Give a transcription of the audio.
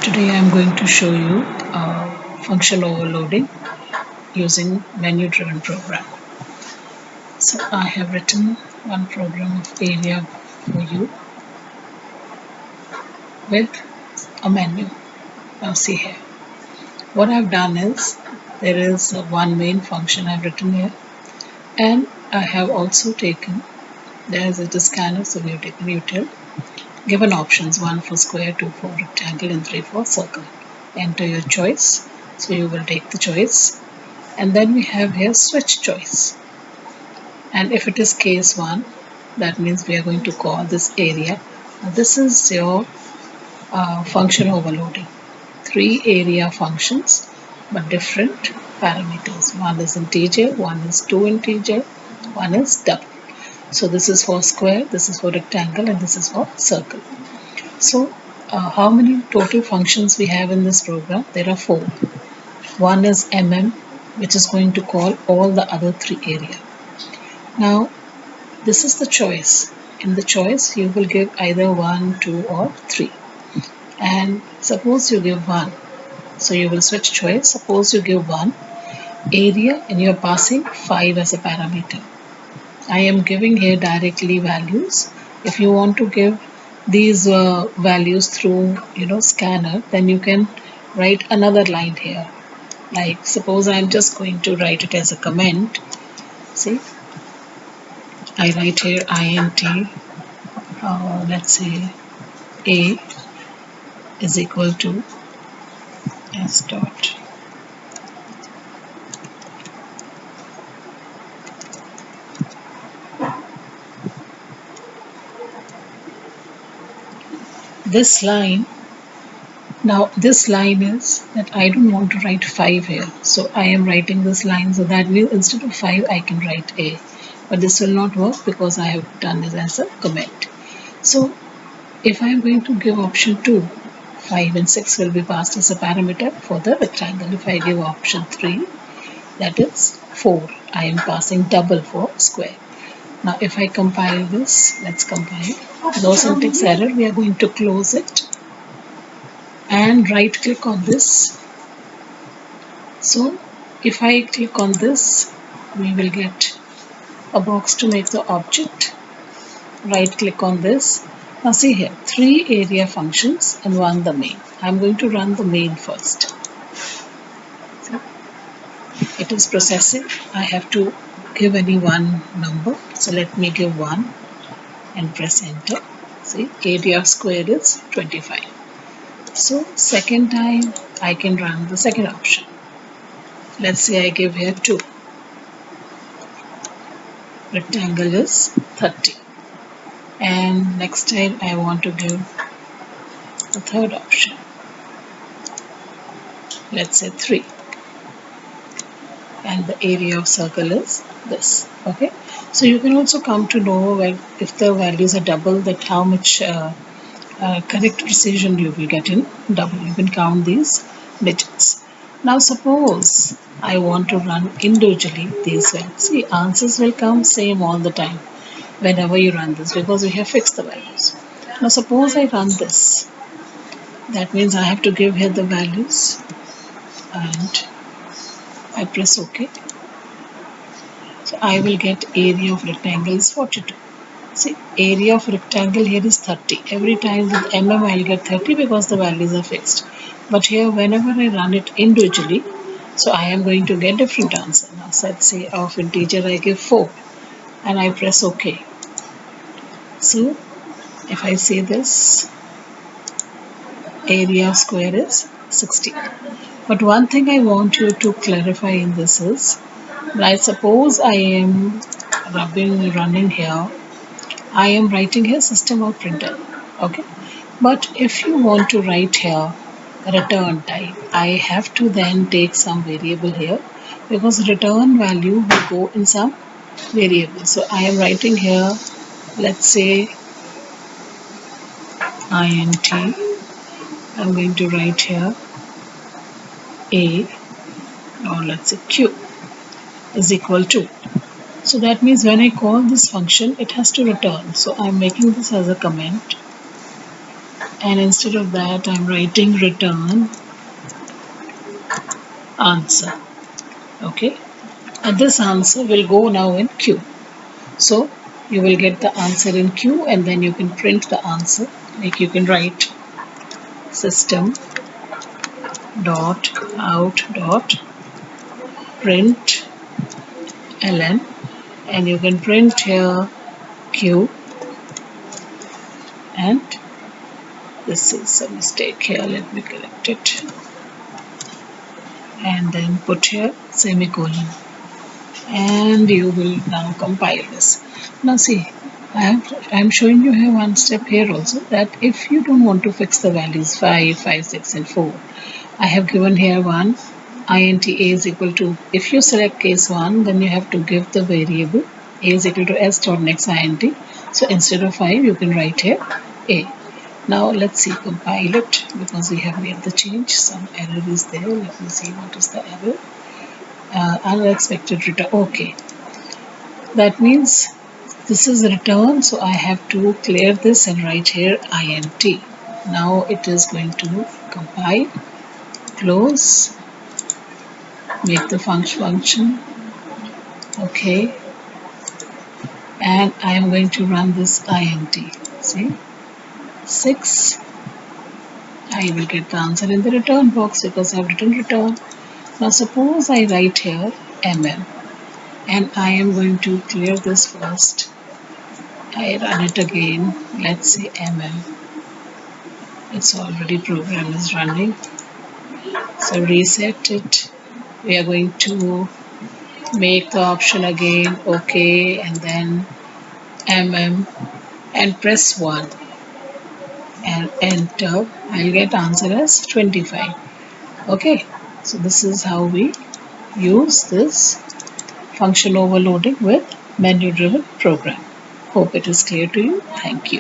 Today I am going to show you function overloading using menu driven program. So I have written one program of area for you with a menu. Now see here. What I've done is there is one main function I've written here, and I have also taken there's a scanner, so we have taken util, given options 1 for square, 2 for rectangle, and 3 for circle. Enter your choice. So you will take the choice. And then we have here switch choice, and if it is case 1, that means we are going to call this area. Now this is your function overloading. 3 area functions but different parameters. One is integer, one is 2 integer, one is double. So this is for square, this is for rectangle, and this is for circle. So how many total functions we have in this program? There are 4. One is which is going to call all the other 3 area. Now this is the choice. In the choice you will give either 1, 2 or 3. And suppose you give 1. So you will switch choice. Suppose you give 1 area and you are passing 5 as a parameter. I am giving here directly values. If you want to give these values through scanner, then you can write another line here. Like suppose I am just going to write it as a comment. See, I write here int, let's say a is equal to s dot this line. Now this line is that I don't want to write 5 here, so I am writing this line, so that means instead of 5 I can write a, but this will not work because I have done it as a comment. So if I am going to give option 2, 5 and 6 will be passed as a parameter for the rectangle. If I give option 3, that is 4, I am passing double for square. Now if I compile this, let's compile. No syntax error, we are going to close it and right click on this. So if I click on this, we will get a box to make the object. Right click on this. Now see here, 3 area functions and 1 the main. I'm going to run the main first. See, it is processing. I have to give any one number. So let me give 1 and press enter. See, area squared is 25. So second time I can run the second option. Let's say I give here 2. Rectangle is 30. And next time I want to give the third option. Let's say 3. And the area of circle is this. Okay. So you can also come to know if the values are double, that how much correct precision you will get in double. You can count these digits. Now suppose I want to run individually these values. See, answers will come same all the time whenever you run this, because we have fixed the values. Now suppose I run this. That means I have to give here the values and I press OK. So I will get area of rectangle is 42. See, area of rectangle here is 30. Every time with I'll get 30 because the values are fixed. But here whenever I run it individually, so I am going to get different answer. Now let's say of integer I give 4 and I press OK. So if I say this, area of square is 60. But one thing I want you to clarify in this is, I suppose I am running here, I am writing here system out println. Okay, but if you want to write here return type, I have to then take some variable here, because return value will go in some variable. So I am writing here, let's say int, I'm going to write here a, or let's say q is equal to. So that means when I call this function, it has to return. So I'm making this as a comment, and instead of that I'm writing return answer. Okay, and this answer will go now in queue. So you will get the answer in queue, and then you can print the answer. Like you can write system dot out dot print ln, and you can print here q, and this is a mistake here, let me correct it, and then put here semicolon, and you will now compile this. Now see, I'm showing you here one step here also, that if you don't want to fix the values 5, 5, 6 and 4, I have given here one int a is equal to, if you select case 1, then you have to give the variable a is equal to s dot next int. So instead of 5, you can write here a. Now let's see, compile it, because we have made the change. Some error is there. Let me see what is the error. Unexpected return. Okay, that means this is return, so I have to clear this and write here int. Now it is going to compile, close, make the function. Okay, and I am going to run this int. See, 6. I will get the answer in the return box because I have written return. Now suppose I write here mm, and I am going to clear this first. I run it again. Let's say mm. It's already program is running. So reset it. We are going to make the option again. Okay, and then mm, and press 1 and enter. I'll get answer as 25. Okay, so this is how we use this function overloading with menu driven program. Hope it is clear to you. Thank you.